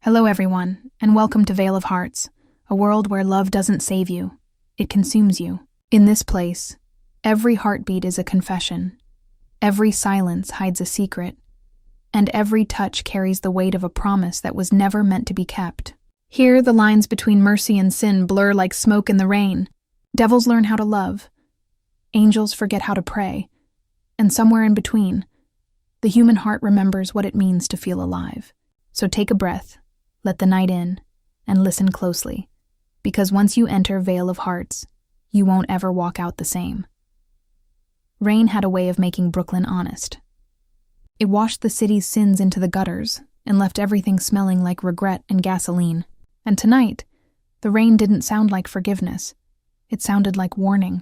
Hello everyone, and welcome to Vale of Hearts, a world where love doesn't save you, it consumes you. In this place, every heartbeat is a confession, every silence hides a secret, and every touch carries the weight of a promise that was never meant to be kept. Here, the lines between mercy and sin blur like smoke in the rain. Devils learn how to love, angels forget how to pray, and somewhere in between, the human heart remembers what it means to feel alive. So take a breath, let the night in, and listen closely, because once you enter Vale of Hearts, you won't ever walk out the same. Rain had a way of making Brooklyn honest. It washed the city's sins into the gutters and left everything smelling like regret and gasoline. And tonight, the rain didn't sound like forgiveness. It sounded like warning.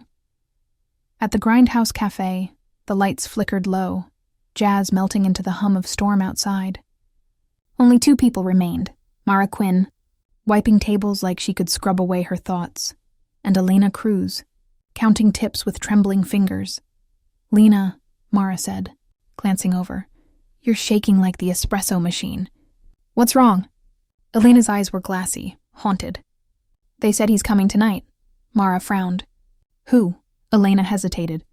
At the Grindhouse Cafe, the lights flickered low, jazz melting into the hum of storm outside. Only two people remained. Mara Quinn, wiping tables like she could scrub away her thoughts, and Elena Cruz, counting tips with trembling fingers. "Lena," Mara said, glancing over, "you're shaking like the espresso machine." "What's wrong?" Elena's eyes were glassy, haunted. "They said he's coming tonight." Mara frowned. "Who?" Elena hesitated.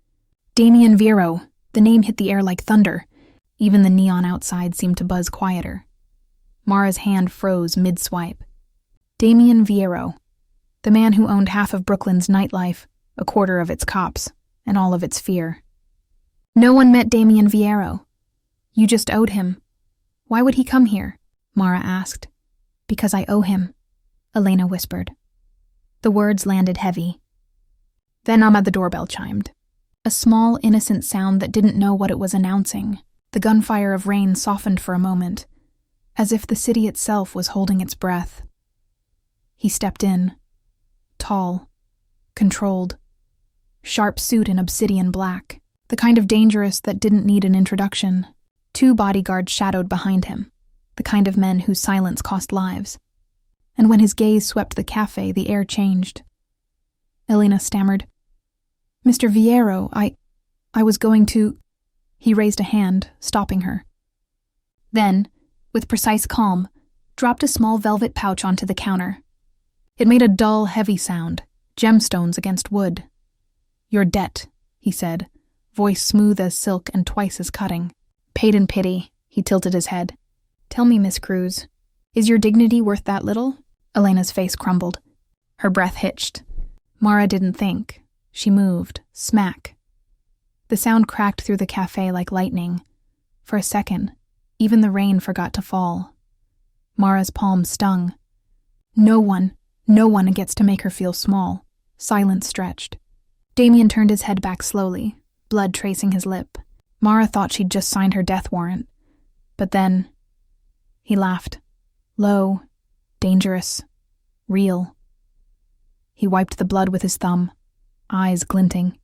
"Damien Vero." The name hit the air like thunder. Even the neon outside seemed to buzz quieter. Mara's hand froze mid-swipe. Damien Vero, the man who owned half of Brooklyn's nightlife, a quarter of its cops, and all of its fear. "No one met Damien Vero. You just owed him. Why would he come here?" Mara asked. "Because I owe him," Elena whispered. The words landed heavy. Then the doorbell chimed. A small, innocent sound that didn't know what it was announcing. The gunfire of rain softened for a moment, as if the city itself was holding its breath. He stepped in, tall, controlled, sharp suit in obsidian black, the kind of dangerous that didn't need an introduction. Two bodyguards shadowed behind him, the kind of men whose silence cost lives. And when his gaze swept the cafe, the air changed. Elena stammered, "Mr. Vieiro, I was going to—" He raised a hand, stopping her. Then, with precise calm, dropped a small velvet pouch onto the counter. It made a dull, heavy sound, gemstones against wood. "Your debt," he said, voice smooth as silk and twice as cutting. "Paid in pity," he tilted his head. "Tell me, Miss Cruz, is your dignity worth that little?" Elena's face crumbled. Her breath hitched. Mara didn't think. She moved, smack. The sound cracked through the cafe like lightning. For a second, even the rain forgot to fall. Mara's palm stung. No one gets to make her feel small. Silence stretched. Damien turned his head back slowly, blood tracing his lip. Mara thought she'd just signed her death warrant. But then, he laughed. Low, dangerous, real. He wiped the blood with his thumb, eyes glinting.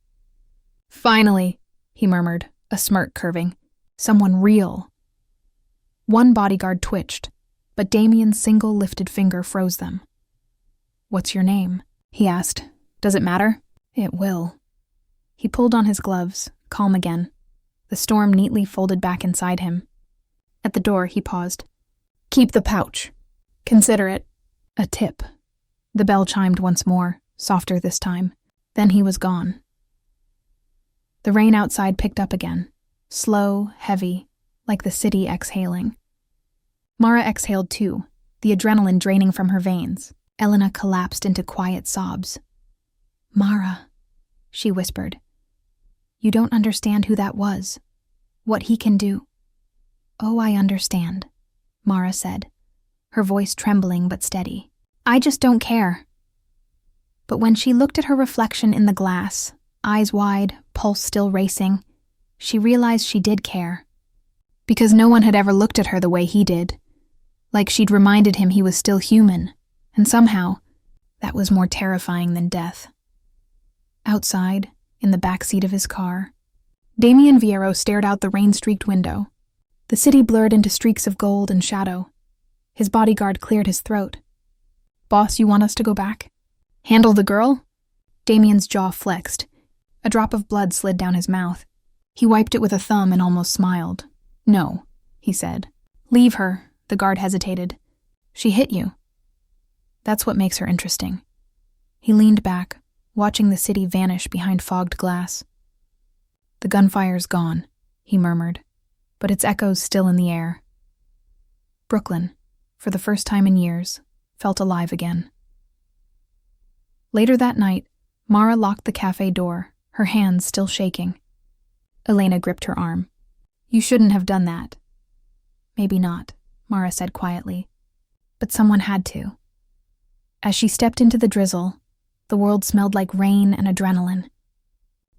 "Finally," he murmured, a smirk curving. "Someone real." One bodyguard twitched, but Damien's single lifted finger froze them. "What's your name?" he asked. "Does it matter?" "It will." He pulled on his gloves, calm again, the storm neatly folded back inside him. At the door, he paused. "Keep the pouch. Consider it a tip." The bell chimed once more, softer this time. Then he was gone. The rain outside picked up again, slow, heavy, like the city exhaling. Mara exhaled too, the adrenaline draining from her veins. Elena collapsed into quiet sobs. "Mara," she whispered. "You don't understand who that was, what he can do." "Oh, I understand," Mara said, her voice trembling but steady. "I just don't care." But when she looked at her reflection in the glass, eyes wide, pulse still racing, she realized she did care. Because no one had ever looked at her the way he did, like she'd reminded him he was still human, and somehow, that was more terrifying than death. Outside, in the back seat of his car, Damien Vieiro stared out the rain-streaked window. The city blurred into streaks of gold and shadow. His bodyguard cleared his throat. "Boss, you want us to go back? Handle the girl?" Damien's jaw flexed. A drop of blood slid down his mouth. He wiped it with a thumb and almost smiled. "No," he said. "Leave her," the guard hesitated. She hit you. That's what makes her interesting. He leaned back, watching the city vanish behind fogged glass. The gunfire's gone, he murmured, but its echoes still in the air. Brooklyn, for the first time in years, felt alive again. Later that night, Mara locked the cafe door, her hands still shaking. Elena gripped her arm. You shouldn't have done that. Maybe not, Mara said quietly, but someone had to. As she stepped into the drizzle, the world smelled like rain and adrenaline.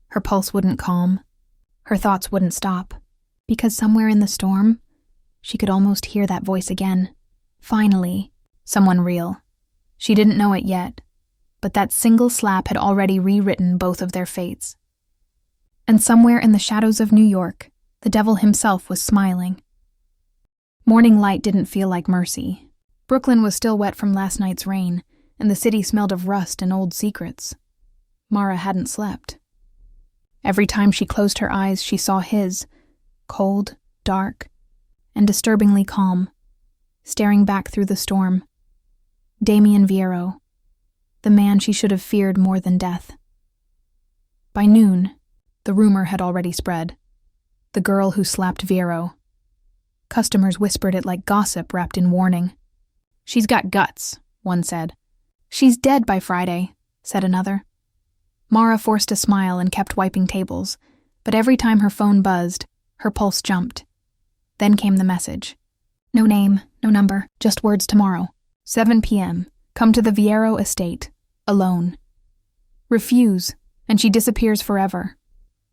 Her pulse wouldn't calm. Her thoughts wouldn't stop, because somewhere in the storm, she could almost hear that voice again. Finally, someone real. She didn't know it yet, but that single slap had already rewritten both of their fates. And somewhere in the shadows of New York, the devil himself was smiling. Morning light didn't feel like mercy. Brooklyn was still wet from last night's rain, and the city smelled of rust and old secrets. Mara hadn't slept. Every time she closed her eyes, she saw his, cold, dark, and disturbingly calm, staring back through the storm. Damien Viero, the man she should have feared more than death. By noon, the rumor had already spread. The girl who slapped Viero. Customers whispered it like gossip wrapped in warning. She's got guts, one said. She's dead by Friday, said another. Mara forced a smile and kept wiping tables, but every time her phone buzzed, her pulse jumped. Then came the message. No name, no number, just words tomorrow. 7 p.m. Come to the Viero estate, alone. Refuse, and she disappears forever.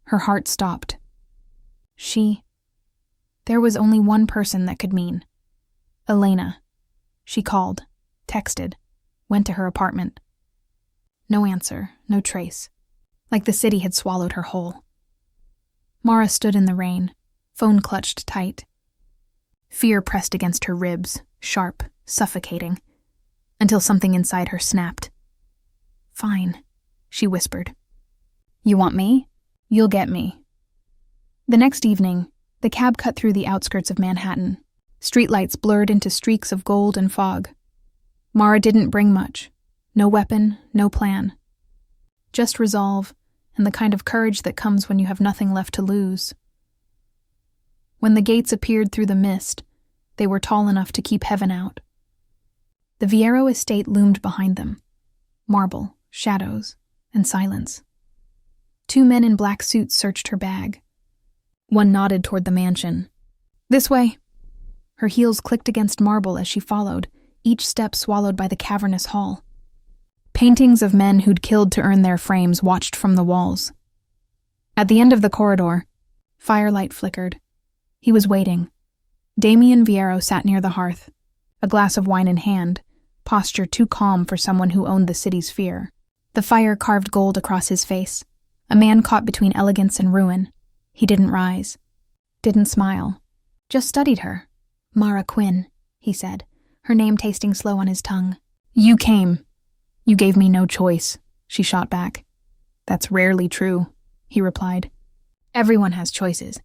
Her heart stopped. There was only one person that could mean. Elena. She called, texted, went to her apartment. No answer, no trace. Like the city had swallowed her whole. Mara stood in the rain, phone clutched tight. Fear pressed against her ribs, sharp, suffocating, until something inside her snapped. Fine, she whispered. You want me? You'll get me. The next evening, the cab cut through the outskirts of Manhattan. Streetlights blurred into streaks of gold and fog. Mara didn't bring much. No weapon, no plan. Just resolve, and the kind of courage that comes when you have nothing left to lose. When the gates appeared through the mist, they were tall enough to keep heaven out. The Viero estate loomed behind them. Marble, shadows, and silence. 2 men in black suits searched her bag. One nodded toward the mansion. This way. Her heels clicked against marble as she followed, each step swallowed by the cavernous hall. Paintings of men who'd killed to earn their frames watched from the walls. At the end of the corridor, firelight flickered. He was waiting. Damien Viero sat near the hearth, a glass of wine in hand, posture too calm for someone who owned the city's fear. The fire carved gold across his face, a man caught between elegance and ruin. He didn't rise, didn't smile, just studied her. Mara Quinn, he said, her name tasting slow on his tongue. You came. You gave me no choice, she shot back. That's rarely true, he replied. Everyone has choices.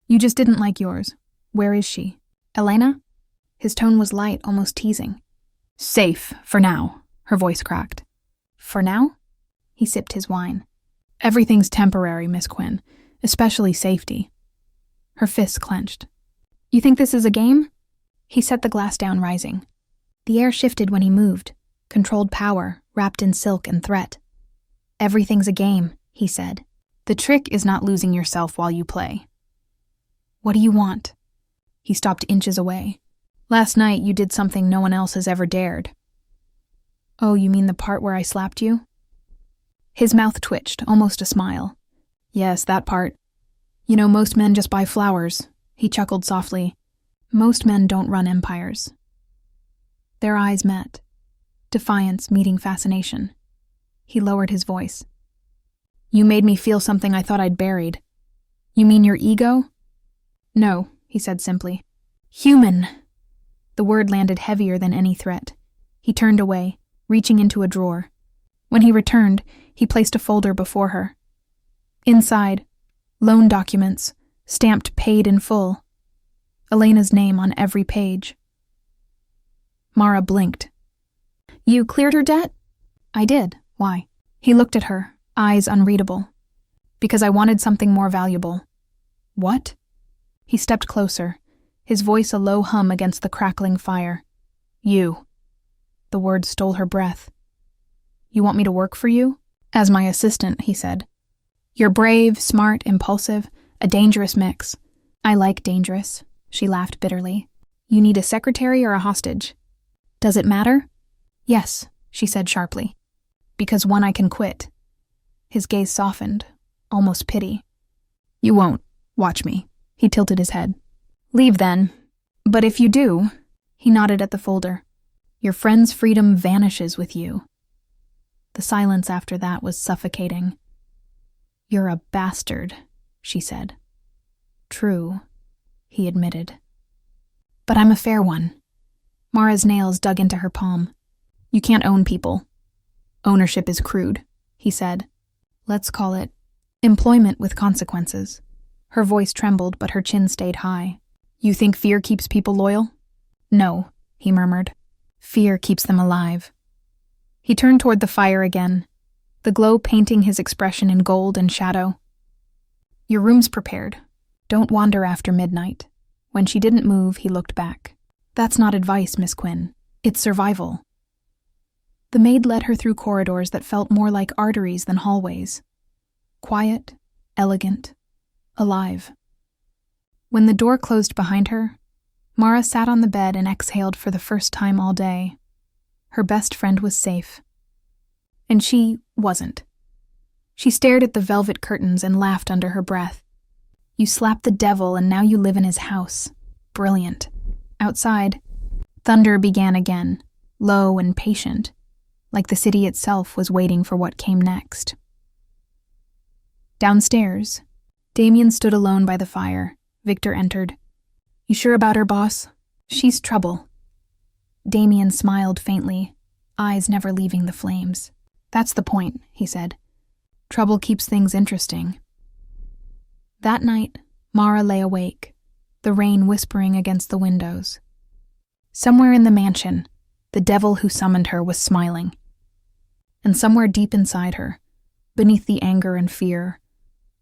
You just didn't like yours. Where is she? Elena? His tone was light, almost teasing. Safe, for now, her voice cracked. For now? He sipped his wine. Everything's temporary, Miss Quinn, especially safety. Her fists clenched. You think this is a game? He set the glass down, rising. The air shifted when he moved, controlled power, wrapped in silk and threat. Everything's a game, he said. The trick is not losing yourself while you play. What do you want? He stopped inches away. Last night you did something no one else has ever dared. Oh, you mean the part where I slapped you? His mouth twitched, almost a smile. Yes, that part. You know, most men just buy flowers. He chuckled softly. Most men don't run empires. Their eyes met. Defiance meeting fascination. He lowered his voice. You made me feel something I thought I'd buried. You mean your ego? No, he said simply. Human. The word landed heavier than any threat. He turned away, reaching into a drawer. When he returned, he placed a folder before her. Inside, loan documents, stamped paid in full. Elena's name on every page. Mara blinked. You cleared her debt? I did. Why? He looked at her, eyes unreadable. Because I wanted something more valuable. What? He stepped closer, his voice a low hum against the crackling fire. You. The words stole her breath. You want me to work for you? As my assistant, he said. You're brave, smart, impulsive, a dangerous mix. I like dangerous, she laughed bitterly. You need a secretary or a hostage? Does it matter? Yes, she said sharply. Because one I can quit. His gaze softened, almost pity. You won't. Watch me. He tilted his head. Leave then. But if you do, he nodded at the folder. Your friend's freedom vanishes with you. The silence after that was suffocating. You're a bastard, she said. True, he admitted. But I'm a fair one. Mara's nails dug into her palm. You can't own people. Ownership is crude, he said. Let's call it employment with consequences. Her voice trembled, but her chin stayed high. You think fear keeps people loyal? No, he murmured. Fear keeps them alive. He turned toward the fire again, the glow painting his expression in gold and shadow. Your room's prepared. Don't wander after midnight. When she didn't move, he looked back. That's not advice, Miss Quinn. It's survival. The maid led her through corridors that felt more like arteries than hallways. Quiet, elegant, alive. When the door closed behind her, Mara sat on the bed and exhaled for the first time all day. Her best friend was safe. And she wasn't. She stared at the velvet curtains and laughed under her breath. You slapped the devil and now you live in his house. Brilliant. Outside, thunder began again, low and patient, like the city itself was waiting for what came next. Downstairs, Damien stood alone by the fire. Victor entered. You sure about her, boss? She's trouble. Damien smiled faintly, eyes never leaving the flames. That's the point, he said. Trouble keeps things interesting. That night, Mara lay awake, the rain whispering against the windows. Somewhere in the mansion, the devil who summoned her was smiling. And somewhere deep inside her, beneath the anger and fear,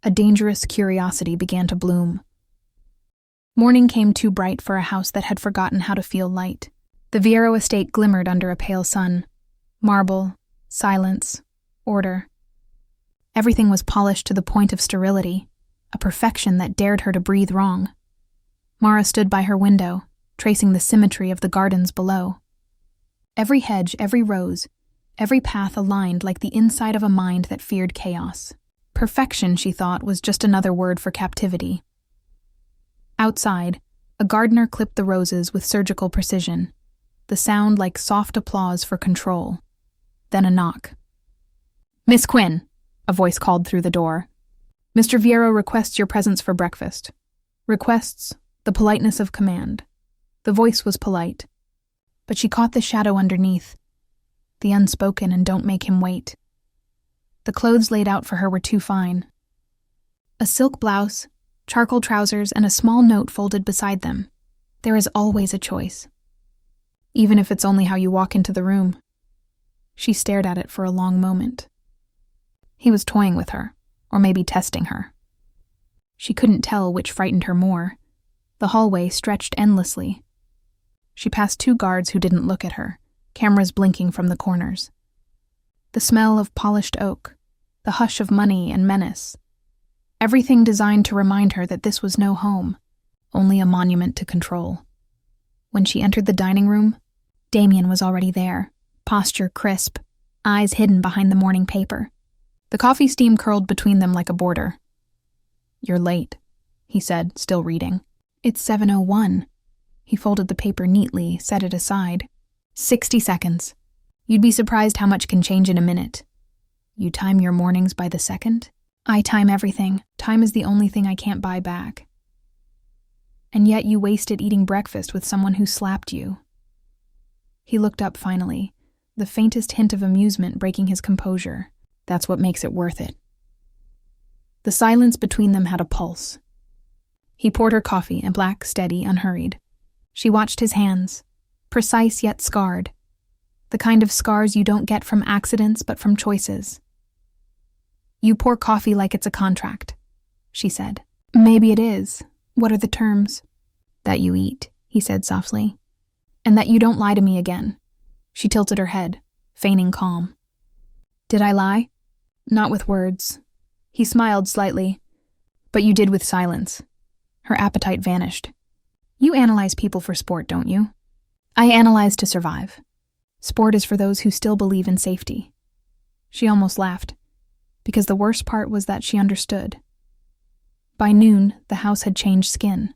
a dangerous curiosity began to bloom. Morning came too bright for a house that had forgotten how to feel light. The Viero estate glimmered under a pale sun. Marble, silence, order. Everything was polished to the point of sterility, a perfection that dared her to breathe wrong. Mara stood by her window, tracing the symmetry of the gardens below. Every hedge, every rose, every path aligned like the inside of a mind that feared chaos. Perfection, she thought, was just another word for captivity. Outside, a gardener clipped the roses with surgical precision, the sound like soft applause for control. Then a knock. Miss Quinn, a voice called through the door. Mr. Viero requests your presence for breakfast. Requests the politeness of command. The voice was polite, but she caught the shadow underneath, the unspoken and don't make him wait. The clothes laid out for her were too fine. A silk blouse, charcoal trousers, and a small note folded beside them. There is always a choice. Even if it's only how you walk into the room. She stared at it for a long moment. He was toying with her, or maybe testing her. She couldn't tell which frightened her more. The hallway stretched endlessly. She passed 2 guards who didn't look at her, cameras blinking from the corners. The smell of polished oak, the hush of money and menace. Everything designed to remind her that this was no home, only a monument to control. When she entered the dining room, Damien was already there, posture crisp, eyes hidden behind the morning paper. The coffee steam curled between them like a border. You're late, he said, still reading. It's 7:01. He folded the paper neatly, set it aside. 60 seconds. You'd be surprised how much can change in a minute. You time your mornings by the second? I time everything. Time is the only thing I can't buy back. And yet you wasted eating breakfast with someone who slapped you. He looked up finally, the faintest hint of amusement breaking his composure. That's what makes it worth it. The silence between them had a pulse. He poured her coffee, and black, steady, unhurried. She watched his hands, Precise yet scarred. The kind of scars you don't get from accidents but from choices. You pour coffee like it's a contract, she said. Maybe it is. What are the terms? That you eat, he said softly. And that you don't lie to me again. She tilted her head, feigning calm. Did I lie? Not with words. He smiled slightly. But you did with silence. Her appetite vanished. You analyze people for sport, don't you? I analyze to survive. Sport is for those who still believe in safety. She almost laughed, because the worst part was that she understood. By noon, the house had changed skin.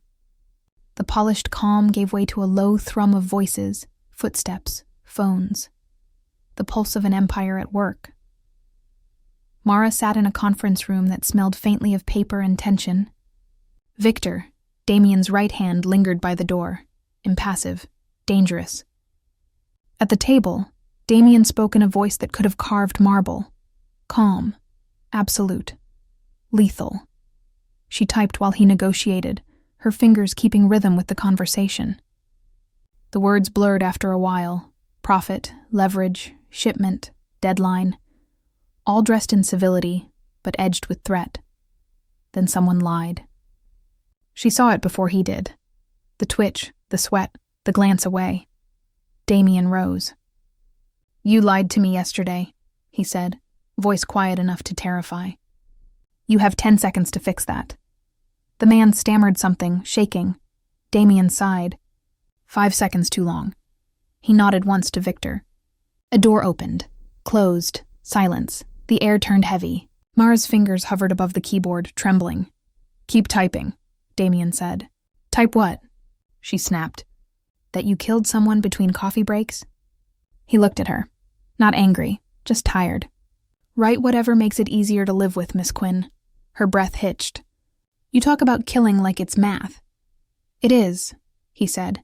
The polished calm gave way to a low thrum of voices, footsteps, phones. The pulse of an empire at work. Mara sat in a conference room that smelled faintly of paper and tension. Victor, Damien's right hand, lingered by the door, impassive, dangerous. At the table, Damien spoke in a voice that could have carved marble. Calm, absolute, lethal. She typed while he negotiated, her fingers keeping rhythm with the conversation. The words blurred after a while. Profit, leverage, shipment, deadline. All dressed in civility, but edged with threat. Then someone lied. She saw it before he did. The twitch, the sweat, the glance away. Damien rose. You lied to me yesterday, he said, voice quiet enough to terrify. You have 10 seconds to fix that. The man stammered something, shaking. Damien sighed. 5 seconds too long. He nodded once to Victor. A door opened. Closed. Silence. The air turned heavy. Mara's fingers hovered above the keyboard, trembling. Keep typing, Damien said. Type what? She snapped. That you killed someone between coffee breaks? He looked at her. Not angry, just tired. Write whatever makes it easier to live with, Miss Quinn. Her breath hitched. You talk about killing like it's math. It is, he said.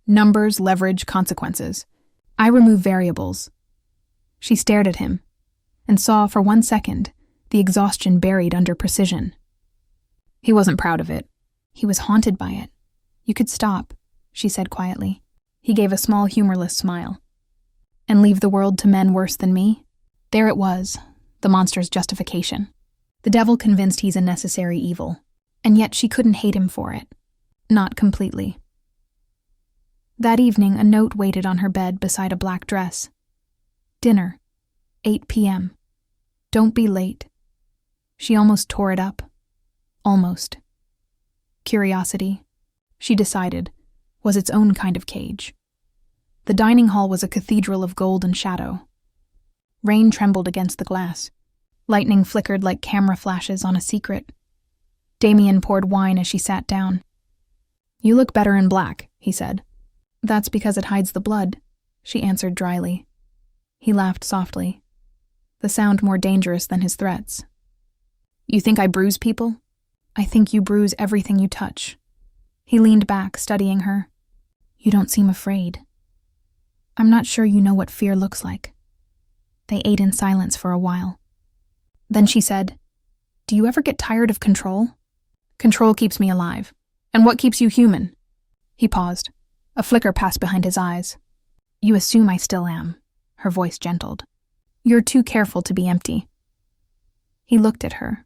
Numbers, leverage, consequences. I remove variables. She stared at him, and saw for 1 second the exhaustion buried under precision. He wasn't proud of it. He was haunted by it. You could stop, she said quietly. He gave a small, humorless smile. And leave the world to men worse than me? There it was, the monster's justification. The devil convinced he's a necessary evil, and yet she couldn't hate him for it. Not completely. That evening, a note waited on her bed beside a black dress. Dinner, 8 p.m. Don't be late. She almost tore it up. Almost. Curiosity, she decided, was its own kind of cage. The dining hall was a cathedral of gold and shadow. Rain trembled against the glass. Lightning flickered like camera flashes on a secret. Damien poured wine as she sat down. You look better in black, he said. That's because it hides the blood, she answered dryly. He laughed softly, the sound more dangerous than his threats. You think I bruise people? I think you bruise everything you touch. He leaned back, studying her. You don't seem afraid. I'm not sure you know what fear looks like. They ate in silence for a while. Then she said, Do you ever get tired of control? Control keeps me alive. And what keeps you human? He paused. A flicker passed behind his eyes. You assume I still am. Her voice gentled. You're too careful to be empty. He looked at her,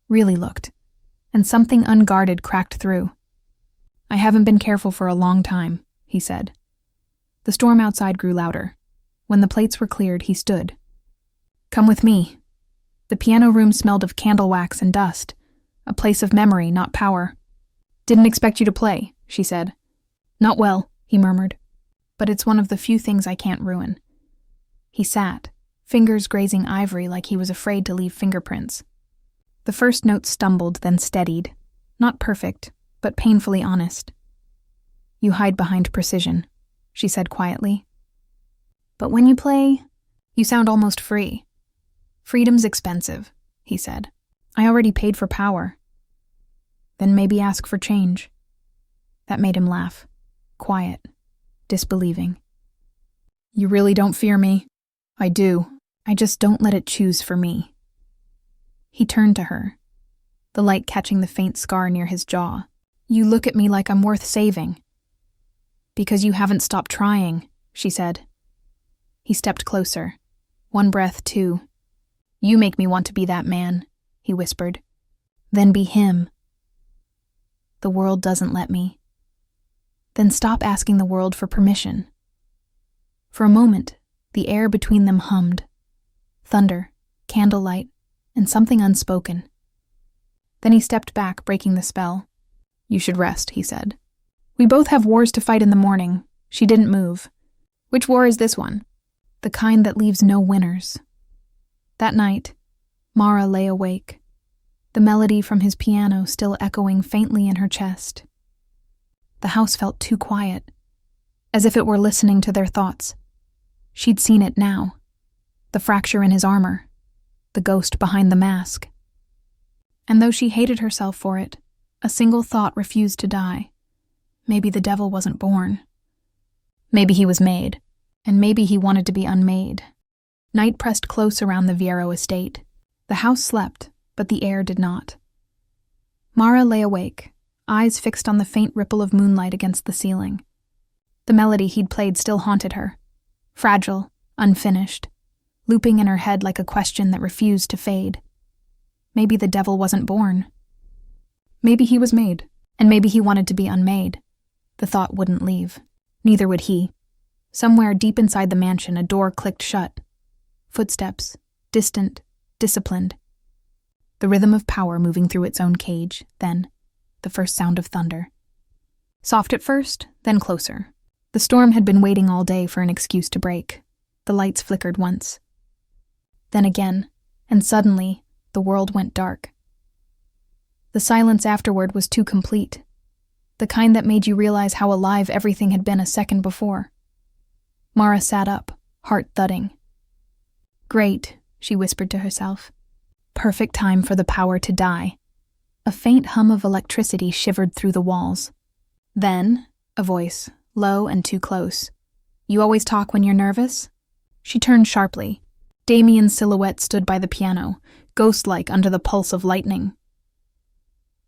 really looked, and something unguarded cracked through. I haven't been careful for a long time, he said. The storm outside grew louder. When the plates were cleared, he stood. Come with me. The piano room smelled of candle wax and dust, a place of memory, not power. Didn't expect you to play, she said. Not well, he murmured, but it's one of the few things I can't ruin. He sat, fingers grazing ivory like he was afraid to leave fingerprints. The first note stumbled, then steadied. Not perfect, but painfully honest. You hide behind precision, she said quietly. But when you play, you sound almost free. Freedom's expensive, he said. I already paid for power. Then maybe ask for change. That made him laugh. Quiet, disbelieving. You really don't fear me? I do. I just don't let it choose for me. He turned to her, the light catching the faint scar near his jaw. You look at me like I'm worth saving. Because you haven't stopped trying. she said. He stepped closer. One breath, two. You make me want to be that man, he whispered. Then be him. The world doesn't let me. Then stop asking the world for permission. For a moment, the air between them hummed. Thunder, candlelight, and something unspoken. Then he stepped back, breaking the spell. You should rest, he said. We both have wars to fight in the morning. She didn't move. Which war is this one? The kind that leaves no winners. That night, Mara lay awake, the melody from his piano still echoing faintly in her chest. The house felt too quiet, as if it were listening to their thoughts. She'd seen it now. The fracture in his armor, the ghost behind the mask. And though she hated herself for it, a single thought refused to die. Maybe the devil wasn't born. Maybe he was made, and maybe he wanted to be unmade. Night pressed close around the Viero estate. The house slept, but the air did not. Mara lay awake, eyes fixed on the faint ripple of moonlight against the ceiling. The melody he'd played still haunted her, fragile, unfinished, looping in her head like a question that refused to fade. Maybe the devil wasn't born. Maybe he was made, and maybe he wanted to be unmade. The thought wouldn't leave. Neither would he. Somewhere deep inside the mansion, a door clicked shut. Footsteps, distant, disciplined. The rhythm of power moving through its own cage, then the first sound of thunder. Soft at first, then closer. The storm had been waiting all day for an excuse to break. The lights flickered once. Then again, and suddenly, the world went dark. The silence afterward was too complete. The kind that made you realize how alive everything had been a second before. Mara sat up, heart thudding. Great, she whispered to herself. Perfect time for the power to die. A faint hum of electricity shivered through the walls. Then, a voice, low and too close. You always talk when you're nervous? She turned sharply. Damien's silhouette stood by the piano, ghost-like under the pulse of lightning.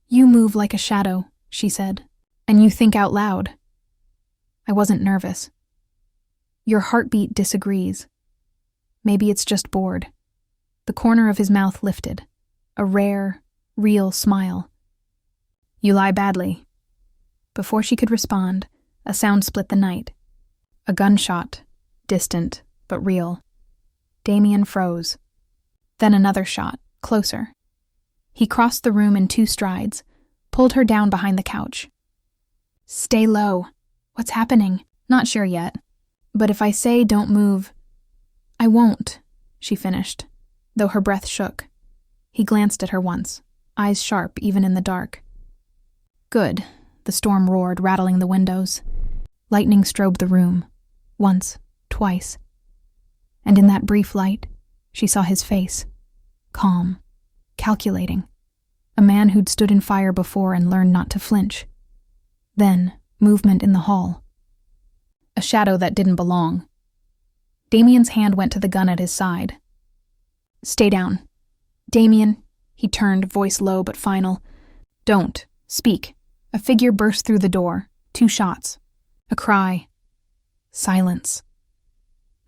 You move like a shadow, she said, and you think out loud. I wasn't nervous. Your heartbeat disagrees. Maybe it's just bored. The corner of his mouth lifted, a rare, real smile. You lie badly. Before she could respond, a sound split the night. A gunshot, distant but real. Damien froze. Then another shot, closer. He crossed the room in 2 strides, pulled her down behind the couch. Stay low. What's happening? Not sure yet. But if I say don't move, I won't, she finished, though her breath shook. He glanced at her once, eyes sharp even in the dark. Good, the storm roared, rattling the windows. Lightning strobed the room, once, twice. And in that brief light, she saw his face, calm, calculating. A man who'd stood in fire before and learned not to flinch. Then, movement in the hall. A shadow that didn't belong. Damien's hand went to the gun at his side. Stay down. Damien, he turned, voice low but final. Don't. Speak. A figure burst through the door. 2 shots. A cry. Silence.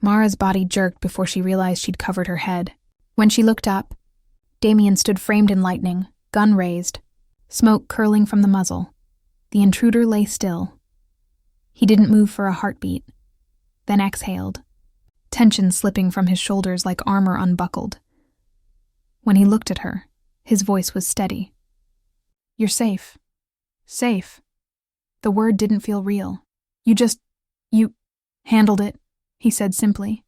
Mara's body jerked before she realized she'd covered her head. When she looked up, Damien stood framed in lightning, gun raised, smoke curling from the muzzle. The intruder lay still. He didn't move for a heartbeat, then exhaled, tension slipping from his shoulders like armor unbuckled. When he looked at her, his voice was steady. You're safe. Safe. The word didn't feel real. You handled it, he said simply.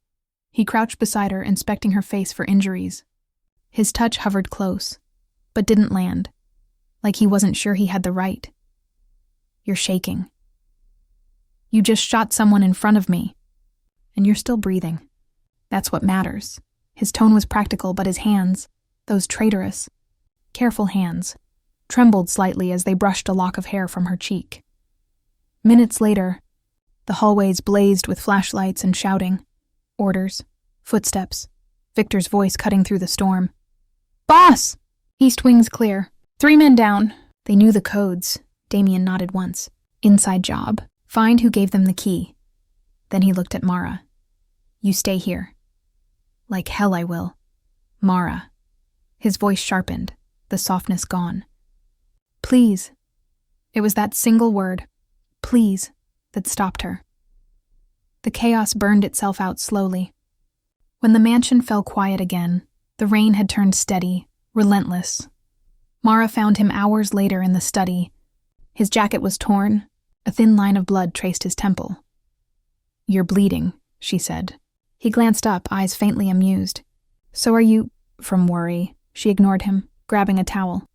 He crouched beside her, inspecting her face for injuries. His touch hovered close, but didn't land, like he wasn't sure he had the right. You're shaking. You just shot someone in front of me, and you're still breathing. That's what matters. His tone was practical, but his hands, those traitorous, careful hands, trembled slightly as they brushed a lock of hair from her cheek. Minutes later, the hallways blazed with flashlights and shouting. Orders, footsteps, Victor's voice cutting through the storm. Boss! East wing's clear. 3 men down. They knew the codes. Damien nodded once. Inside job. Find who gave them the key. Then he looked at Mara. You stay here. Like hell I will. Mara. His voice sharpened, the softness gone. Please. It was that single word, please, that stopped her. The chaos burned itself out slowly. When the mansion fell quiet again, the rain had turned steady, relentless. Mara found him hours later in the study. His jacket was torn. A thin line of blood traced his temple. You're bleeding, she said. He glanced up, eyes faintly amused. So are you... From worry, she ignored him, grabbing a towel.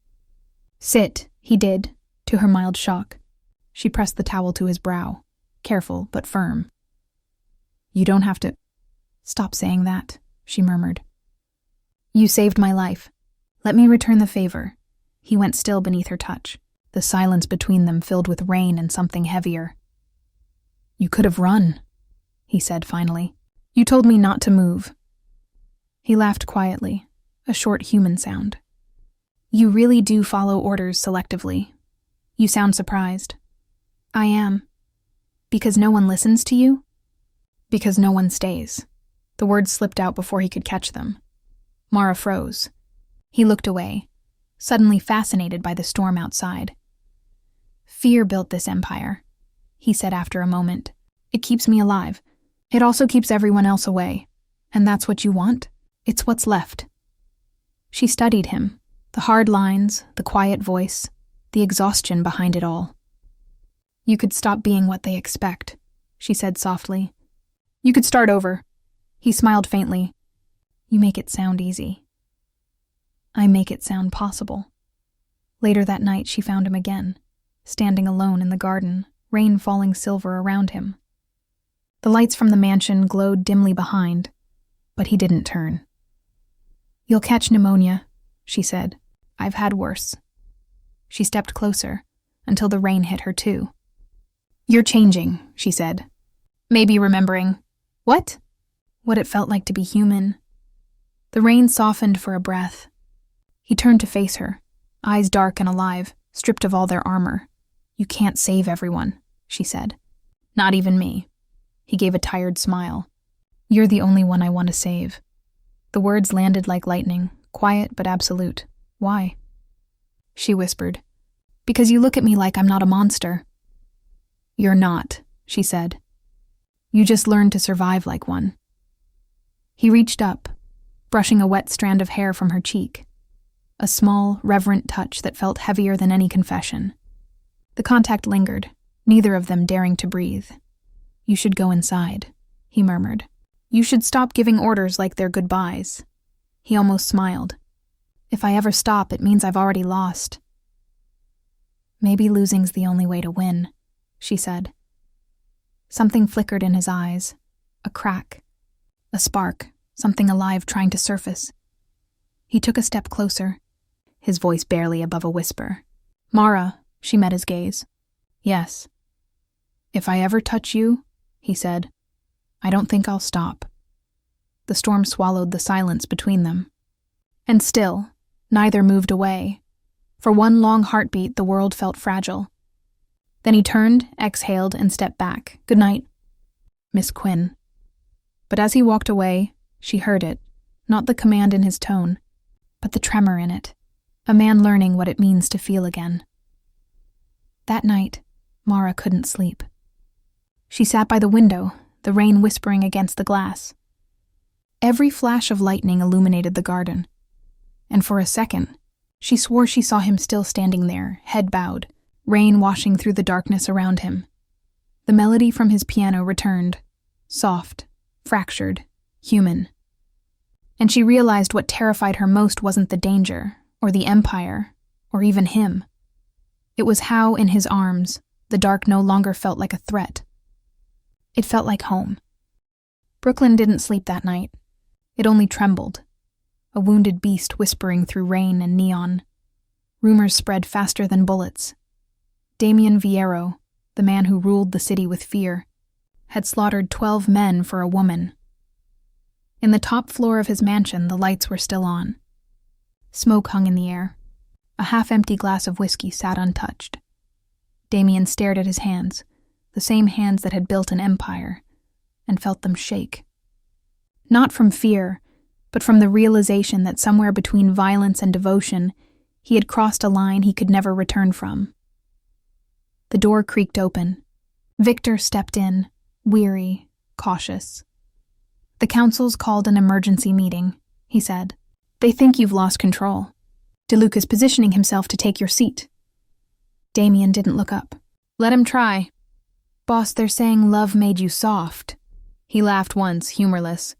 Sit, he did, to her mild shock. She pressed the towel to his brow, careful but firm. You don't have to... Stop saying that, she murmured. You saved my life. Let me return the favor. He went still beneath her touch, the silence between them filled with rain and something heavier. You could have run, he said finally. You told me not to move. He laughed quietly, a short human sound. You really do follow orders selectively. You sound surprised. I am. Because no one listens to you? Because no one stays. The words slipped out before he could catch them. Mara froze. He looked away, suddenly fascinated by the storm outside. Fear built this empire, he said after a moment. It keeps me alive. It also keeps everyone else away. And that's what you want? It's what's left. She studied him, the hard lines, the quiet voice, the exhaustion behind it all. You could stop being what they expect, she said softly. You could start over. He smiled faintly. You make it sound easy. I make it sound possible. Later that night she found him again, standing alone in the garden, rain falling silver around him. The lights from the mansion glowed dimly behind, but he didn't turn. You'll catch pneumonia, she said. I've had worse. She stepped closer, until the rain hit her too. You're changing, she said. Maybe remembering. What? What it felt like to be human. The rain softened for a breath. He turned to face her, eyes dark and alive, stripped of all their armor. You can't save everyone, she said. Not even me. He gave a tired smile. You're the only one I want to save. The words landed like lightning, quiet but absolute. Why? She whispered. Because you look at me like I'm not a monster. You're not, she said. You just learned to survive like one. He reached up, brushing a wet strand of hair from her cheek. A small, reverent touch that felt heavier than any confession. The contact lingered, neither of them daring to breathe. You should go inside, he murmured. You should stop giving orders like they're goodbyes. He almost smiled. If I ever stop, it means I've already lost. Maybe losing's the only way to win, she said. Something flickered in his eyes. A crack. A spark. Something alive trying to surface. He took a step closer, his voice barely above a whisper. Mara, she met his gaze. Yes. If I ever touch you, he said, I don't think I'll stop. The storm swallowed the silence between them. And still, neither moved away. For one long heartbeat, the world felt fragile. Then he turned, exhaled, and stepped back. Good night, Miss Quinn. But as he walked away, she heard it, not the command in his tone, but the tremor in it, a man learning what it means to feel again. That night, Mara couldn't sleep. She sat by the window, the rain whispering against the glass. Every flash of lightning illuminated the garden, and for a second, she swore she saw him still standing there, head bowed, rain washing through the darkness around him. The melody from his piano returned, soft, fractured, human. And she realized what terrified her most wasn't the danger, or the empire, or even him. It was how, in his arms, the dark no longer felt like a threat. It felt like home. Brooklyn didn't sleep that night. It only trembled, a wounded beast whispering through rain and neon. Rumors spread faster than bullets. Damien Viero, the man who ruled the city with fear, had slaughtered 12 men for a woman. In the top floor of his mansion, the lights were still on. Smoke hung in the air. A half-empty glass of whiskey sat untouched. Damien stared at his hands, the same hands that had built an empire, and felt them shake. Not from fear, but from the realization that somewhere between violence and devotion, he had crossed a line he could never return from. The door creaked open. Victor stepped in, weary, cautious. "The council's called an emergency meeting," he said. "They think you've lost control. DeLuca is positioning himself to take your seat." Damien didn't look up. "Let him try." "Boss, they're saying love made you soft." He laughed once, humorless.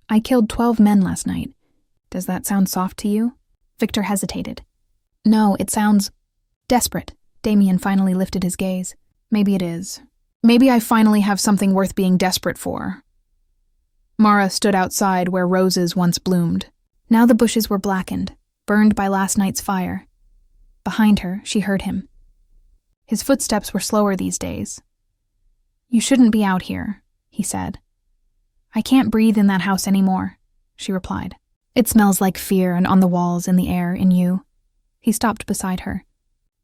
"I killed 12 men last night. Does that sound soft to you?" Victor hesitated. "No, it sounds desperate." Damien finally lifted his gaze. "Maybe it is. Maybe I finally have something worth being desperate for." Mara stood outside where roses once bloomed. Now the bushes were blackened, burned by last night's fire. Behind her, she heard him. His footsteps were slower these days. "You shouldn't be out here," he said. "I can't breathe in that house anymore," she replied. "It smells like fear and on the walls, in the air, in you." He stopped beside her.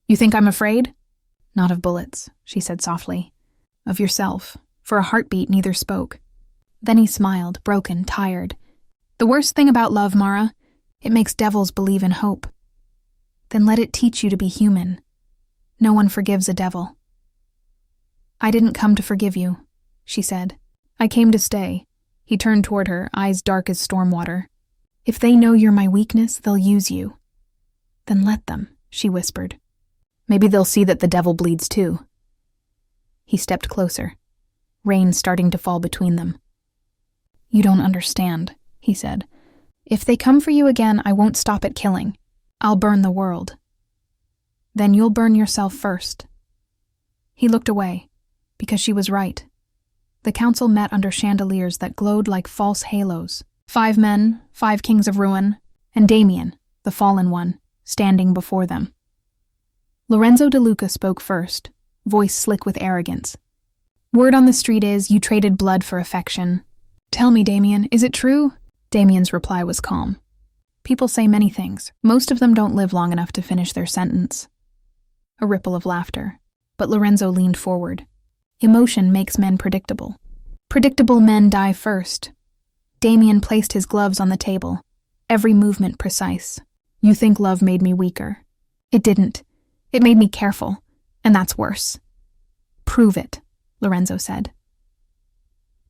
"You think I'm afraid?" "Not of bullets," she said softly. "Of yourself." For a heartbeat, neither spoke. Then he smiled, broken, tired. "The worst thing about love, Mara, it makes devils believe in hope. Then let it teach you to be human. No one forgives a devil." "I didn't come to forgive you," she said. "I came to stay." He turned toward her, eyes dark as storm water. "If they know you're my weakness, they'll use you." "Then let them," she whispered. "Maybe they'll see that the devil bleeds too." He stepped closer, rain starting to fall between them. "You don't understand," he said. "If they come for you again, I won't stop at killing. I'll burn the world. Then you'll burn yourself first." He looked away, because she was right. The council met under chandeliers that glowed like false halos. 5 men, 5 kings of ruin, and Damien, the fallen one, standing before them. Lorenzo DeLuca spoke first, voice slick with arrogance. "Word on the street is you traded blood for affection. Tell me, Damien, is it true?" Damien's reply was calm. "People say many things. Most of them don't live long enough to finish their sentence." A ripple of laughter, but Lorenzo leaned forward. "Emotion makes men predictable. Predictable men die first." Damien placed his gloves on the table, every movement precise. "You think love made me weaker. It didn't. It made me careful, and that's worse." "Prove it," Lorenzo said.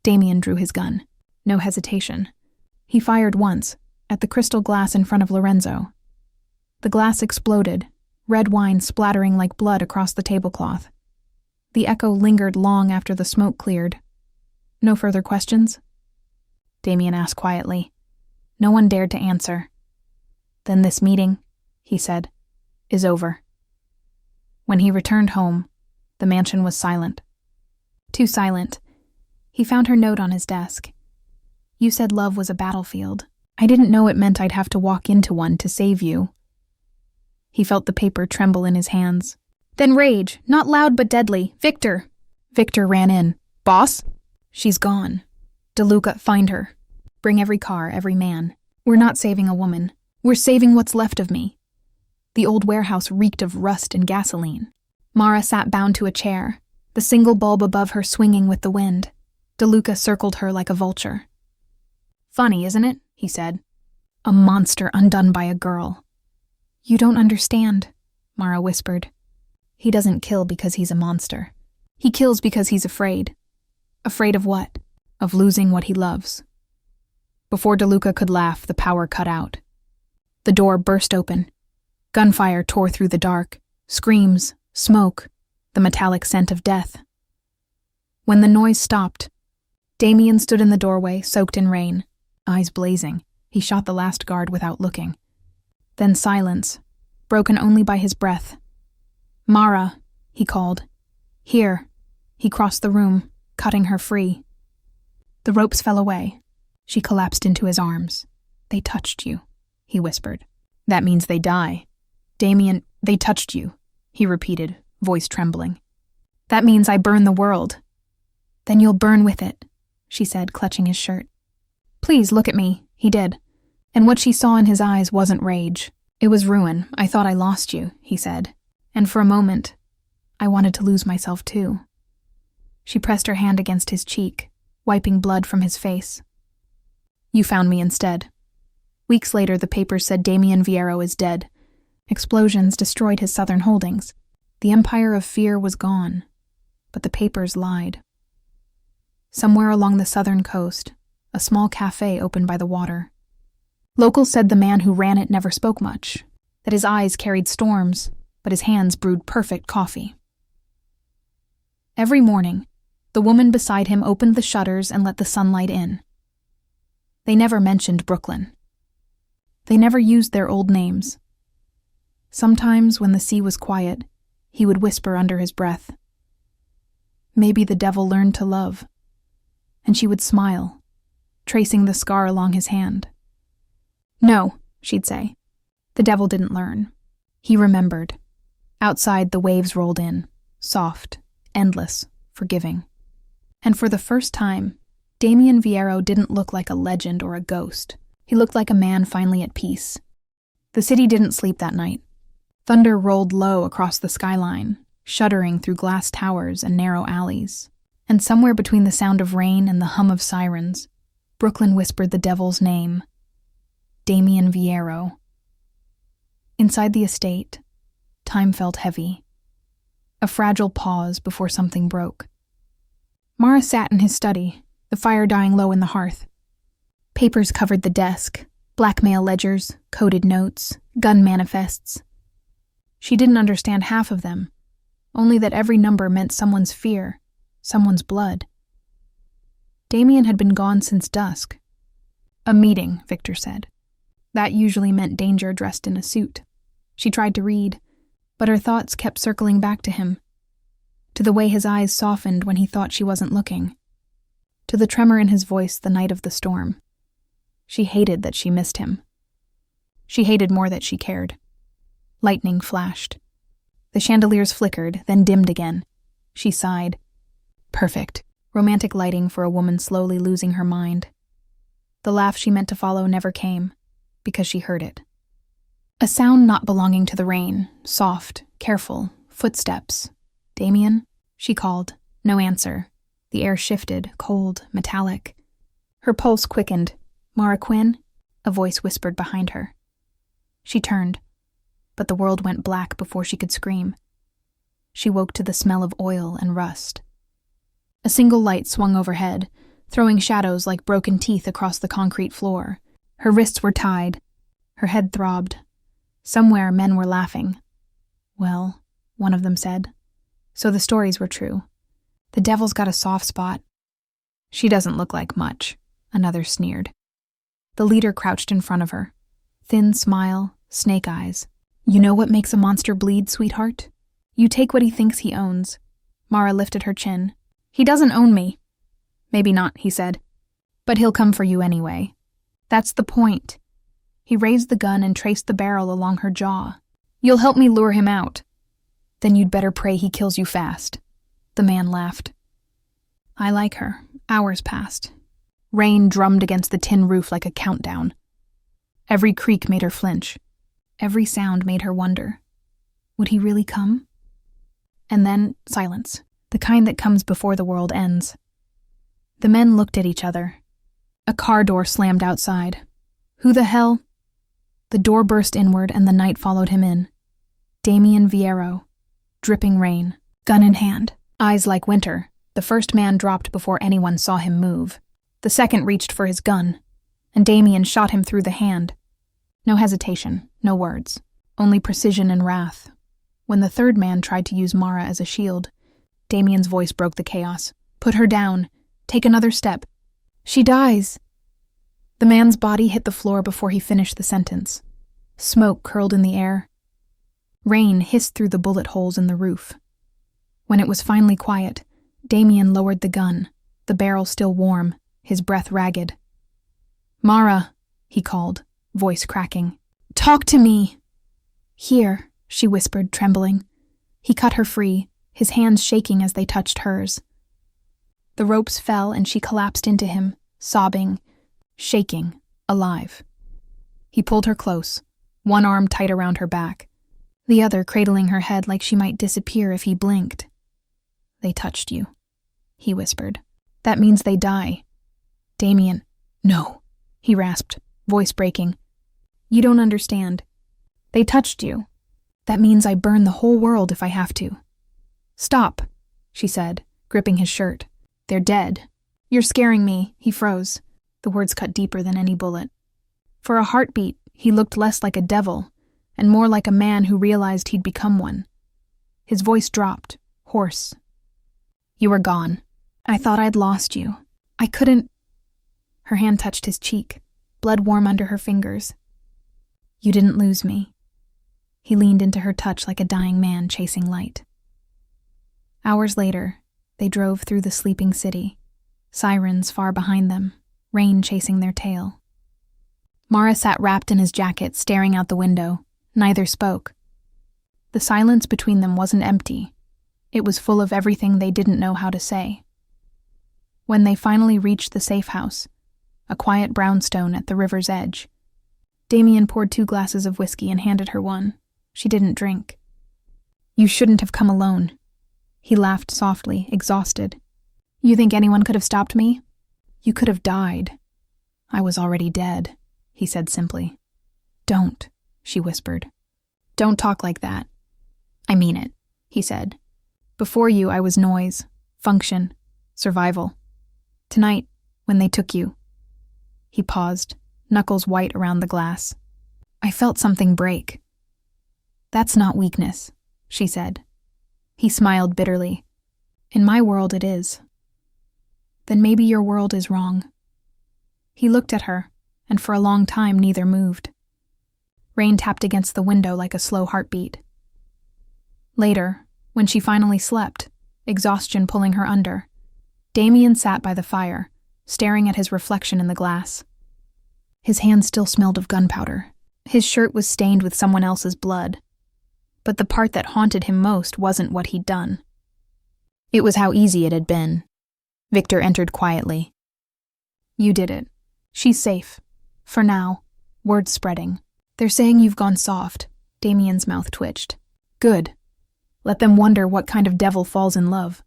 Damien drew his gun. No hesitation. He fired once, at the crystal glass in front of Lorenzo. The glass exploded, red wine splattering like blood across the tablecloth. The echo lingered long after the smoke cleared. "No further questions?" Damien asked quietly. No one dared to answer. "Then this meeting," he said, "is over." When he returned home, the mansion was silent. Too silent. He found her note on his desk. "You said love was a battlefield. I didn't know it meant I'd have to walk into one to save you." He felt the paper tremble in his hands. Then rage, not loud but deadly. "Victor!" Victor ran in. "Boss?" "She's gone. DeLuca, find her. Bring every car, every man. We're not saving a woman. We're saving what's left of me." The old warehouse reeked of rust and gasoline. Mara sat bound to a chair, the single bulb above her swinging with the wind. DeLuca circled her like a vulture. "Funny, isn't it?" he said. "A monster undone by a girl." "You don't understand," Mara whispered. "He doesn't kill because he's a monster. He kills because he's afraid." "Afraid of what?" "Of losing what he loves." Before DeLuca could laugh, the power cut out. The door burst open. Gunfire tore through the dark. Screams, smoke, the metallic scent of death. When the noise stopped, Damien stood in the doorway, soaked in rain, eyes blazing. He shot the last guard without looking. Then silence, broken only by his breath. "Mara," he called. "Here." He crossed the room, cutting her free. The ropes fell away. She collapsed into his arms. "They touched you," he whispered. "That means they die." "Damien, they touched you," he repeated, voice trembling. "That means I burn the world." "Then you'll burn with it," she said, clutching his shirt. "Please look at me." He did. And what she saw in his eyes wasn't rage. It was ruin. "I thought I lost you," he said. "And for a moment, I wanted to lose myself too." She pressed her hand against his cheek, wiping blood from his face. You found me instead. Weeks later, the papers said Damian Viero is dead. Explosions destroyed his southern holdings. The empire of fear was gone, but the papers lied. Somewhere along the southern coast, a small cafe opened by the water. Locals said the man who ran it never spoke much, that his eyes carried storms, but his hands brewed perfect coffee. Every morning, the woman beside him opened the shutters and let the sunlight in. They never mentioned Brooklyn. They never used their old names. Sometimes, when the sea was quiet, he would whisper under his breath, "Maybe the devil learned to love." And she would smile, tracing the scar along his hand. "No," she'd say. The devil didn't learn. He remembered. Outside, the waves rolled in, soft, endless, forgiving. And for the first time, Damian Viero didn't look like a legend or a ghost. He looked like a man finally at peace. The city didn't sleep that night. Thunder rolled low across the skyline, shuddering through glass towers and narrow alleys. And somewhere between the sound of rain and the hum of sirens, Brooklyn whispered the devil's name, Damian Viero. Inside the estate, time felt heavy. A fragile pause before something broke. Mara sat in his study, the fire dying low in the hearth. Papers covered the desk, blackmail ledgers, coded notes, gun manifests. She didn't understand half of them, only that every number meant someone's fear, someone's blood. Damian had been gone since dusk. A meeting, Victor said. That usually meant danger dressed in a suit. She tried to read, but her thoughts kept circling back to him, to the way his eyes softened when he thought she wasn't looking, to the tremor in his voice the night of the storm. She hated that she missed him. She hated more that she cared. Lightning flashed. The chandeliers flickered, then dimmed again. She sighed. Perfect. Romantic lighting for a woman slowly losing her mind. The laugh she meant to follow never came, because she heard it. A sound not belonging to the rain, soft, careful, footsteps. "Damian?" she called. No answer. The air shifted, cold, metallic. Her pulse quickened. "Mara Quinn?" a voice whispered behind her. She turned, but the world went black before she could scream. She woke to the smell of oil and rust. A single light swung overhead, throwing shadows like broken teeth across the concrete floor. Her wrists were tied. Her head throbbed. Somewhere men were laughing. Well, one of them said. So the stories were true. The devil's got a soft spot. She doesn't look like much, another sneered. The leader crouched in front of her. Thin smile, snake eyes. "You know what makes a monster bleed, sweetheart? You take what he thinks he owns." Mara lifted her chin. "He doesn't own me." "Maybe not," he said. "But he'll come for you anyway. That's the point." He raised the gun and traced the barrel along her jaw. "You'll help me lure him out." "Then you'd better pray he kills you fast." The man laughed. "I like her." Hours passed. Rain drummed against the tin roof like a countdown. Every creak made her flinch. Every sound made her wonder. Would he really come? And then silence, the kind that comes before the world ends. The men looked at each other. A car door slammed outside. Who the hell? The door burst inward and the night followed him in. Damian Viero, dripping rain, gun in hand, eyes like winter. The first man dropped before anyone saw him move. The second reached for his gun, and Damian shot him through the hand. No hesitation, no words, only precision and wrath. When the third man tried to use Mara as a shield, Damian's voice broke the chaos. "Put her down. Take another step. She dies." The man's body hit the floor before he finished the sentence. Smoke curled in the air. Rain hissed through the bullet holes in the roof. When it was finally quiet, Damian lowered the gun, the barrel still warm, his breath ragged. "Mara," he called, voice cracking. "Talk to me." "Here," she whispered, trembling. He cut her free, his hands shaking as they touched hers. The ropes fell and she collapsed into him, sobbing, shaking, alive. He pulled her close, one arm tight around her back, the other cradling her head like she might disappear if he blinked. "They touched you," he whispered. That means they die. Damien. No, he rasped, voice breaking. You don't understand. They touched you. That means I burn the whole world if I have to. Stop, she said, gripping his shirt. They're dead. You're scaring me, he froze. The words cut deeper than any bullet. For a heartbeat, he looked less like a devil, and more like a man who realized he'd become one. His voice dropped, hoarse. You were gone. I thought I'd lost you. I couldn't... Her hand touched his cheek, blood warm under her fingers. You didn't lose me. He leaned into her touch like a dying man chasing light. Hours later, they drove through the sleeping city, sirens far behind them, rain chasing their tail. Mara sat wrapped in his jacket, staring out the window. Neither spoke. The silence between them wasn't empty. It was full of everything they didn't know how to say. When they finally reached the safe house, a quiet brownstone at the river's edge, Damien poured 2 glasses of whiskey and handed her one. She didn't drink. You shouldn't have come alone. He laughed softly, exhausted. You think anyone could have stopped me? You could have died. I was already dead, he said simply. Don't, she whispered. Don't talk like that. I mean it, he said. Before you, I was noise, function, survival. Tonight, when they took you. He paused, knuckles white around the glass. I felt something break. That's not weakness, she said. He smiled bitterly. In my world it is. Then maybe your world is wrong. He looked at her, and for a long time neither moved. Rain tapped against the window like a slow heartbeat. Later, when she finally slept, exhaustion pulling her under, Damien sat by the fire, staring at his reflection in the glass. His hands still smelled of gunpowder. His shirt was stained with someone else's blood. But the part that haunted him most wasn't what he'd done. It was how easy it had been. Victor entered quietly. You did it. She's safe. For now. Word spreading. They're saying you've gone soft. Damien's mouth twitched. Good. Let them wonder what kind of devil falls in love.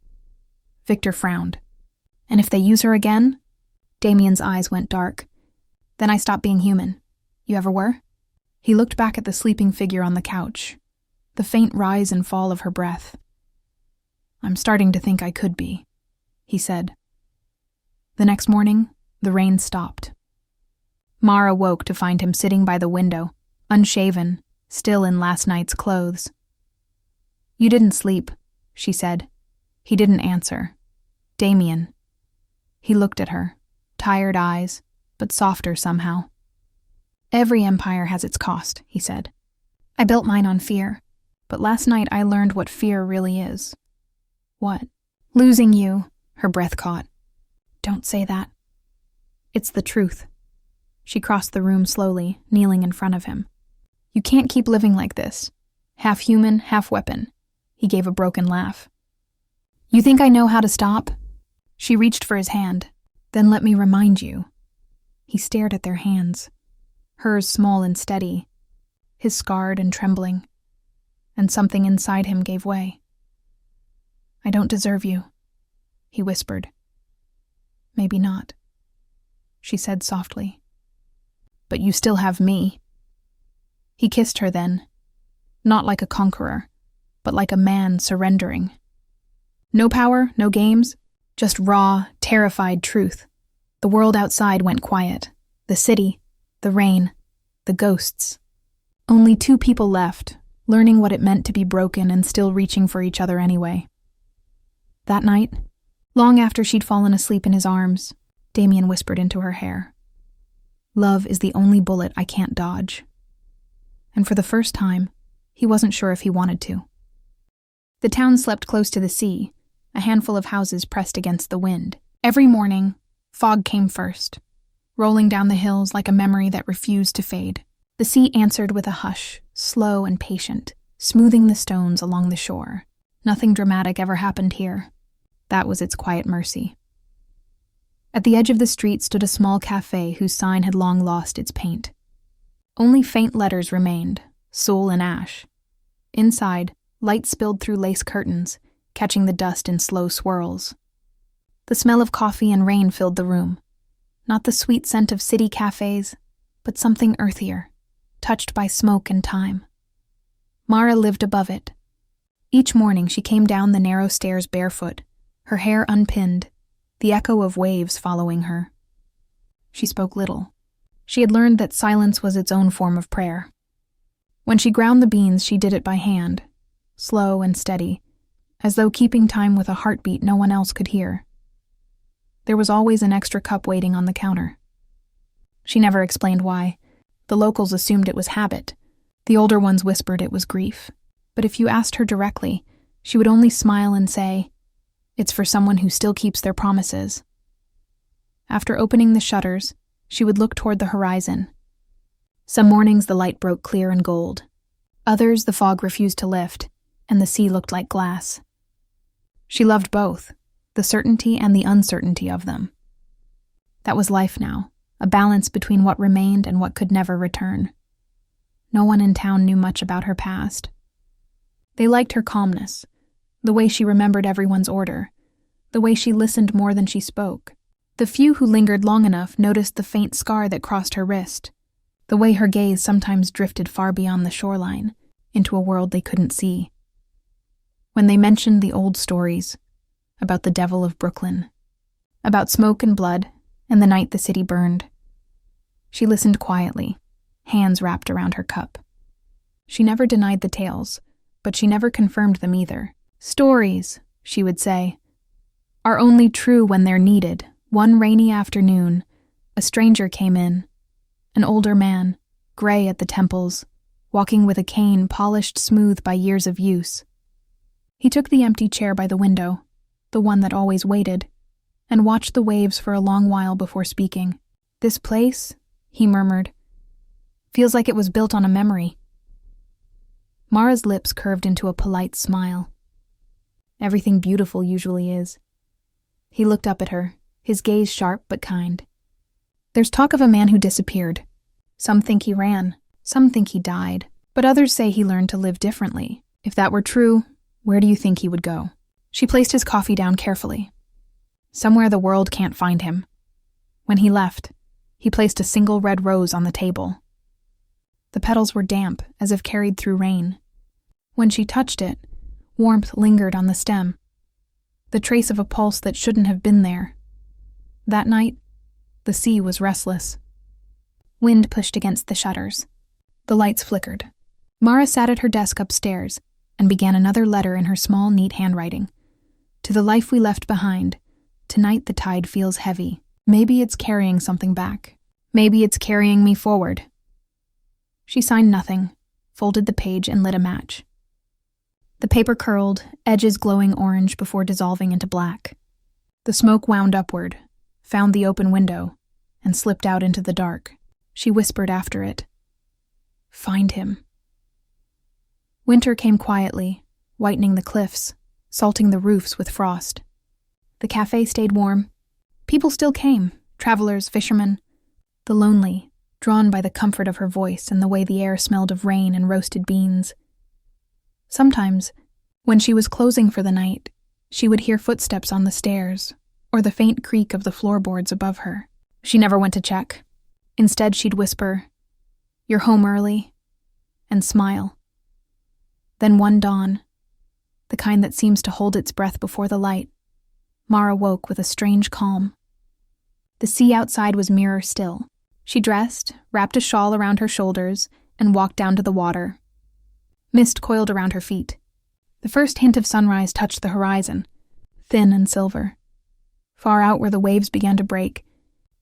Victor frowned. And if they use her again? Damien's eyes went dark. Then I stopped being human. You ever were? He looked back at the sleeping figure on the couch, the faint rise and fall of her breath. I'm starting to think I could be, he said. The next morning, the rain stopped. Mara woke to find him sitting by the window, unshaven, still in last night's clothes. You didn't sleep, she said. He didn't answer. Damien. He looked at her, tired eyes, but softer somehow. Every empire has its cost, he said. I built mine on fear, but last night I learned what fear really is. What? Losing you, her breath caught. Don't say that. It's the truth. She crossed the room slowly, kneeling in front of him. You can't keep living like this. Half human, half weapon. He gave a broken laugh. You think I know how to stop? She reached for his hand. Then let me remind you. He stared at their hands. Hers small and steady. His scarred and trembling. And something inside him gave way. I don't deserve you, he whispered. Maybe not, she said softly. But you still have me. He kissed her then, not like a conqueror, but like a man surrendering. No power, no games, just raw, terrified truth. The world outside went quiet. The city, the rain, the ghosts. Only 2 people left, learning what it meant to be broken and still reaching for each other anyway. That night, long after she'd fallen asleep in his arms, Damien whispered into her hair. Love is the only bullet I can't dodge. And for the first time, he wasn't sure if he wanted to. The town slept close to the sea, a handful of houses pressed against the wind. Every morning, fog came first, rolling down the hills like a memory that refused to fade. The sea answered with a hush, slow and patient, smoothing the stones along the shore. Nothing dramatic ever happened here. That was its quiet mercy. At the edge of the street stood a small cafe whose sign had long lost its paint. Only faint letters remained, Soul and ash. Inside, light spilled through lace curtains, catching the dust in slow swirls. The smell of coffee and rain filled the room. Not the sweet scent of city cafes, but something earthier, touched by smoke and time. Mara lived above it. Each morning she came down the narrow stairs barefoot, her hair unpinned, the echo of waves following her. She spoke little. She had learned that silence was its own form of prayer. When she ground the beans, she did it by hand, slow and steady, as though keeping time with a heartbeat no one else could hear. There was always an extra cup waiting on the counter. She never explained why. The locals assumed it was habit. The older ones whispered it was grief. But if you asked her directly, she would only smile and say, "It's for someone who still keeps their promises." After opening the shutters, she would look toward the horizon. Some mornings the light broke clear and gold. Others the fog refused to lift, and the sea looked like glass. She loved both, the certainty and the uncertainty of them. That was life now, a balance between what remained and what could never return. No one in town knew much about her past. They liked her calmness, the way she remembered everyone's order, the way she listened more than she spoke. The few who lingered long enough noticed the faint scar that crossed her wrist, the way her gaze sometimes drifted far beyond the shoreline, into a world they couldn't see. When they mentioned the old stories, about the devil of Brooklyn, about smoke and blood, and the night the city burned, she listened quietly, hands wrapped around her cup. She never denied the tales, but she never confirmed them either. "Stories," she would say, "are only true when they're needed." One rainy afternoon, a stranger came in, an older man, gray at the temples, walking with a cane polished smooth by years of use. He took the empty chair by the window, the one that always waited, and watched the waves for a long while before speaking. "This place," he murmured, "feels like it was built on a memory." Mara's lips curved into a polite smile. Everything beautiful usually is. He looked up at her, his gaze sharp but kind. "There's talk of a man who disappeared. Some think he ran, some think he died, but others say he learned to live differently. If that were true, where do you think he would go?" She placed his coffee down carefully. "Somewhere the world can't find him." When he left, he placed a single red rose on the table. The petals were damp, as if carried through rain. When she touched it, warmth lingered on the stem, the trace of a pulse that shouldn't have been there. That night, the sea was restless. Wind pushed against the shutters. The lights flickered. Mara sat at her desk upstairs and began another letter in her small, neat handwriting. "To the life we left behind, tonight the tide feels heavy. Maybe it's carrying something back. Maybe it's carrying me forward." She signed nothing, folded the page, and lit a match. The paper curled, edges glowing orange before dissolving into black. The smoke wound upward, found the open window, and slipped out into the dark. She whispered after it, "Find him." Winter came quietly, whitening the cliffs, salting the roofs with frost. The cafe stayed warm. People still came, travelers, fishermen. The lonely, drawn by the comfort of her voice and the way the air smelled of rain and roasted beans. Sometimes, when she was closing for the night, she would hear footsteps on the stairs, or the faint creak of the floorboards above her. She never went to check. Instead, she'd whisper, "You're home early," and smile. Then one dawn, the kind that seems to hold its breath before the light, Mara woke with a strange calm. The sea outside was mirror still. She dressed, wrapped a shawl around her shoulders, and walked down to the water. Mist coiled around her feet. The first hint of sunrise touched the horizon, thin and silver. Far out where the waves began to break,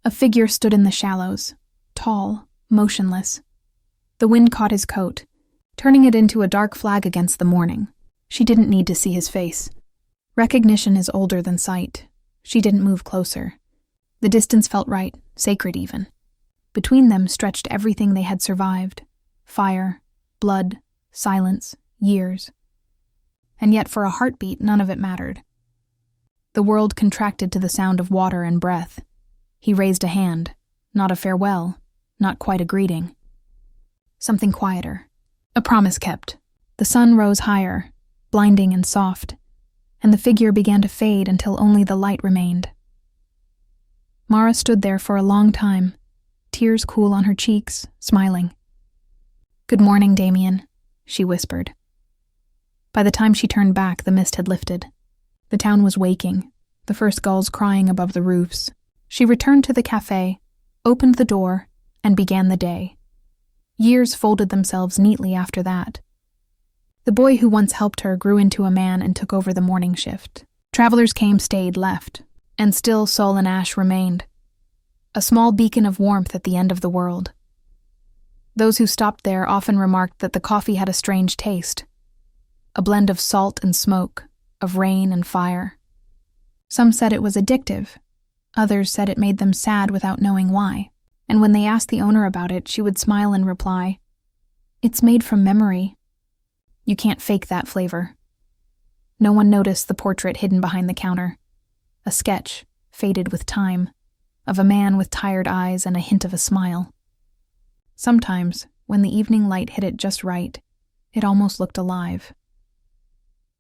a figure stood in the shallows, tall, motionless. The wind caught his coat, turning it into a dark flag against the morning. She didn't need to see his face. Recognition is older than sight. She didn't move closer. The distance felt right, sacred even. Between them stretched everything they had survived: fire, blood, silence, years. And yet for a heartbeat, none of it mattered. The world contracted to the sound of water and breath. He raised a hand, not a farewell, not quite a greeting. Something quieter, a promise kept. The sun rose higher, blinding and soft, and the figure began to fade until only the light remained. Mara stood there for a long time, tears cool on her cheeks, smiling. "Good morning, Damien," she whispered. By the time she turned back, the mist had lifted. The town was waking, the first gulls crying above the roofs. She returned to the cafe, opened the door, and began the day. Years folded themselves neatly after that. The boy who once helped her grew into a man and took over the morning shift. Travelers came, stayed, left, and still Sol and Ash remained. A small beacon of warmth at the end of the world. Those who stopped there often remarked that the coffee had a strange taste, a blend of salt and smoke, of rain and fire. Some said it was addictive, others said it made them sad without knowing why, and when they asked the owner about it, she would smile and reply, "It's made from memory. You can't fake that flavor." No one noticed the portrait hidden behind the counter, a sketch, faded with time, of a man with tired eyes and a hint of a smile. Sometimes, when the evening light hit it just right, it almost looked alive.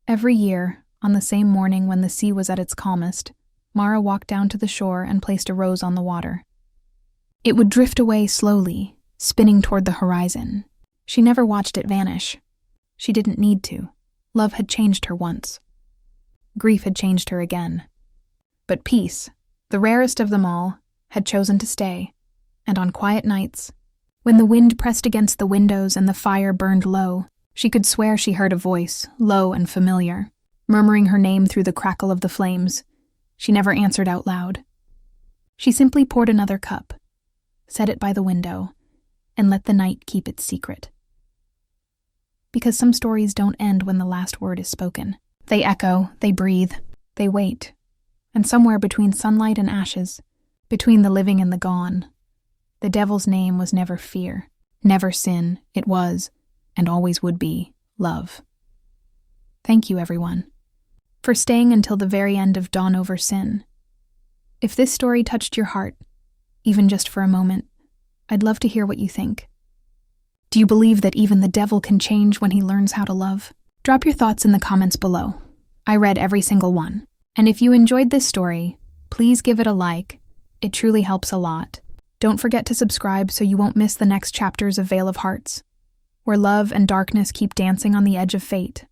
Every year, on the same morning when the sea was at its calmest, Mara walked down to the shore and placed a rose on the water. It would drift away slowly, spinning toward the horizon. She never watched it vanish. She didn't need to. Love had changed her once. Grief had changed her again. But peace, the rarest of them all, had chosen to stay, and on quiet nights, when the wind pressed against the windows and the fire burned low, she could swear she heard a voice, low and familiar, murmuring her name through the crackle of the flames. She never answered out loud. She simply poured another cup, set it by the window, and let the night keep its secret. Because some stories don't end when the last word is spoken. They echo, they breathe, they wait. And somewhere between sunlight and ashes, between the living and the gone, the devil's name was never fear, never sin. It was, and always would be, love. Thank you, everyone, for staying until the very end of Dawn Over Sin. If this story touched your heart, even just for a moment, I'd love to hear what you think. Do you believe that even the devil can change when he learns how to love? Drop your thoughts in the comments below. I read every single one. And if you enjoyed this story, please give it a like. It truly helps a lot. Don't forget to subscribe so you won't miss the next chapters of Veil of Hearts, where love and darkness keep dancing on the edge of fate.